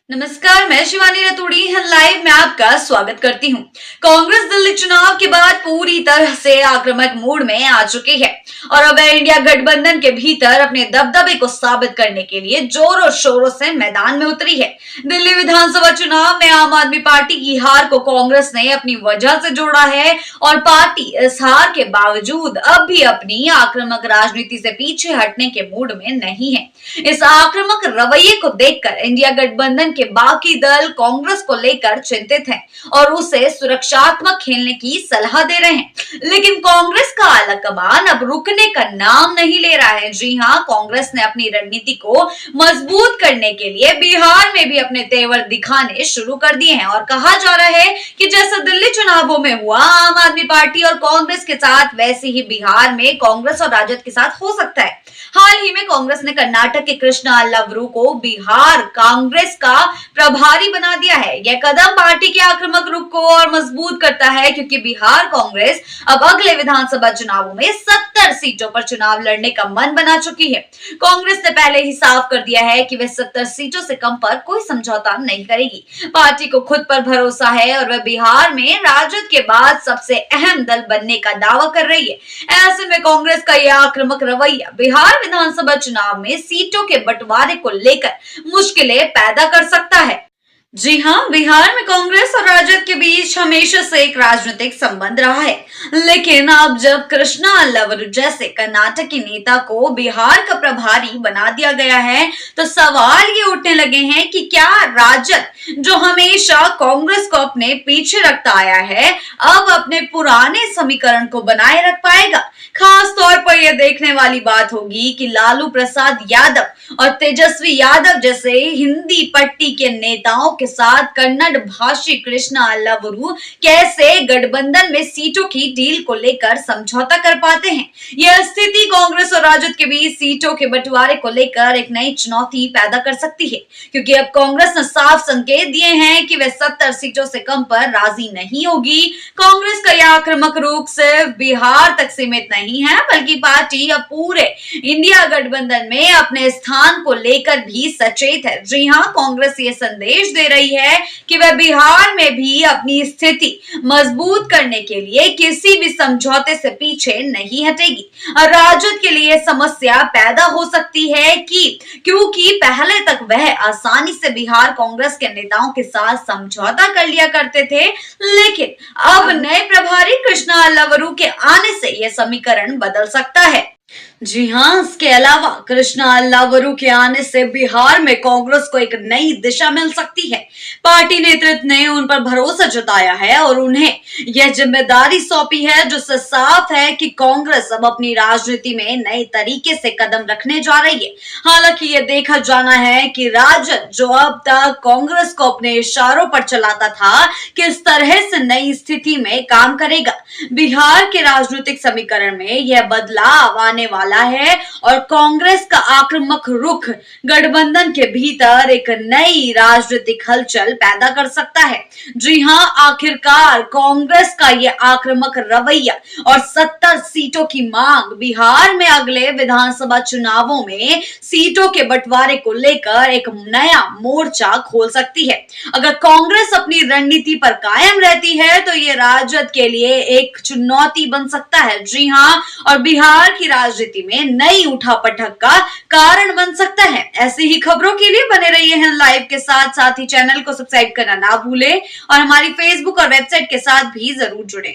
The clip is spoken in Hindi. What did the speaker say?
नमस्कार, मैं शिवानी रतूड़ी लाइव में आपका स्वागत करती हूँ। कांग्रेस दिल्ली चुनाव के बाद पूरी तरह से आक्रामक मूड में आ चुकी है और अब इंडिया गठबंधन के भीतर अपने दबदबे को साबित करने के लिए जोरों शोरों से मैदान में उतरी है। दिल्ली विधानसभा चुनाव में आम आदमी पार्टी की हार को कांग्रेस ने अपनी वजह से जोड़ा है और पार्टी इस हार के बावजूद अब भी अपनी आक्रामक राजनीति से पीछे हटने के मूड में नहीं है। इस आक्रामक रवैये को देखकर इंडिया गठबंधन के बाकी दल कांग्रेस को लेकर चिंतित हैं और उसे सुरक्षात्मक खेलने की सलाह दे रहे हैं, लेकिन कांग्रेस का आला कमान अब रुकने का नाम नहीं ले रहा है। जी हां, कांग्रेस ने अपनी रणनीति को मजबूत करने के लिए बिहार में भी अपने तेवर दिखाने शुरू कर दिए हैं और कहा जा रहा है कि जैसा दिल्ली चुनावों में हुआ आम आदमी पार्टी और कांग्रेस के साथ, वैसे ही बिहार में कांग्रेस और राजद के साथ हो सकता है। हाल ही में कांग्रेस ने कर्नाटक के कृष्णा अल्लावरू को बिहार कांग्रेस का प्रभारी बना दिया है। यह कदम पार्टी के आक्रामक रुख को और मजबूत करता है, क्योंकि बिहार कांग्रेस अब अगले विधानसभा चुनावों में 70 सीटों पर चुनाव लड़ने का मन बना चुकी है। कांग्रेस ने पहले ही साफ कर दिया है कि वह 70 सीटों से कम पर कोई समझौता नहीं करेगी। पार्टी को खुद पर भरोसा है और वह बिहार में राजद के बाद सबसे अहम दल बनने का दावा कर रही है। ऐसे में कांग्रेस का यह आक्रामक रवैया बिहार विधानसभा चुनाव में सीटों के बंटवारे को लेकर मुश्किलें पैदा कर सकता है। जी हां, बिहार में कांग्रेस और राजद के बीच हमेशा से एक राजनीतिक संबंध रहा है, लेकिन अब जब कृष्णा अल्लावरू जैसे कर्नाटकी नेता को बिहार का प्रभारी बना दिया गया है, तो सवाल ये उठने लगे हैं कि क्या राजद, जो हमेशा कांग्रेस को अपने पीछे रखता आया है, अब अपने पुराने समीकरण को बनाए रख पाएगा। खास तौर पर यह देखने वाली बात होगी कि लालू प्रसाद यादव और तेजस्वी यादव जैसे हिंदी पट्टी के नेताओं के साथ कन्नड़ भाषी कृष्णा अल्लावरू कैसे गठबंधन में सीटों की डील को लेकर समझौता कर पाते हैं। यह स्थिति कांग्रेस और राजद के बीच सीटों के बंटवारे को लेकर एक नई चुनौती पैदा कर सकती है, क्योंकि अब कांग्रेस ने साफ संकेत दिए हैं कि वह 70 सीटों से कम पर राजी नहीं होगी। कांग्रेस का यह आक्रामक रुख सिर्फ बिहार तक सीमित नहीं है, बल्कि पार्टी अब पूरे इंडिया गठबंधन में अपने स्थान को लेकर भी सचेत है। जी हां, कांग्रेस ये संदेश दे रही है कि वह बिहार में भी अपनी स्थिति मजबूत करने के लिए किसी भी समझौते से पीछे नहीं हटेगी। और राजद के लिए समस्या पैदा हो सकती है क्योंकि पहले तक वह आसानी से बिहार कांग्रेस के नेताओं के साथ समझौता कर लिया करते थे, लेकिन अब नए प्रभारी कृष्णा अल्लावरू के आने से यह समीकरण बदल सकता है। जी हां, इसके अलावा कृष्णा अल्लावरू के आने से बिहार में कांग्रेस को एक नई दिशा मिल सकती है। पार्टी नेतृत्व ने उन पर भरोसा जताया है और उन्हें यह जिम्मेदारी सौंपी है, जिससे साफ है कि कांग्रेस अब अपनी राजनीति में नए तरीके से कदम रखने जा रही है। हालांकि यह देखा जाना है कि राजद, जो अब तक कांग्रेस को अपने इशारों पर चलाता था, किस तरह से नई स्थिति में काम करेगा। बिहार के राजनीतिक समीकरण में यह बदलाव आने वाला है और कांग्रेस का आक्रामक रुख गठबंधन के भीतर एक नई राजनीतिक हलचल पैदा कर सकता है। जी हां, आखिरकार कांग्रेस का यह आक्रामक रवैया और 70 सीटों की मांग बिहार में अगले विधानसभा चुनावों में सीटों के बंटवारे को लेकर एक नया मोर्चा खोल सकती है। अगर कांग्रेस अपनी रणनीति पर कायम रहती है तो यह राजद के लिए एक चुनौती बन सकता है। जी हां, और बिहार की राजनीति में नई उठापटक का कारण बन सकता है। ऐसी ही खबरों के लिए बने रहिए हैं लाइव के साथ ही चैनल को सब्सक्राइब करना ना भूलें और हमारी फेसबुक और वेबसाइट के साथ भी जरूर जुड़ें।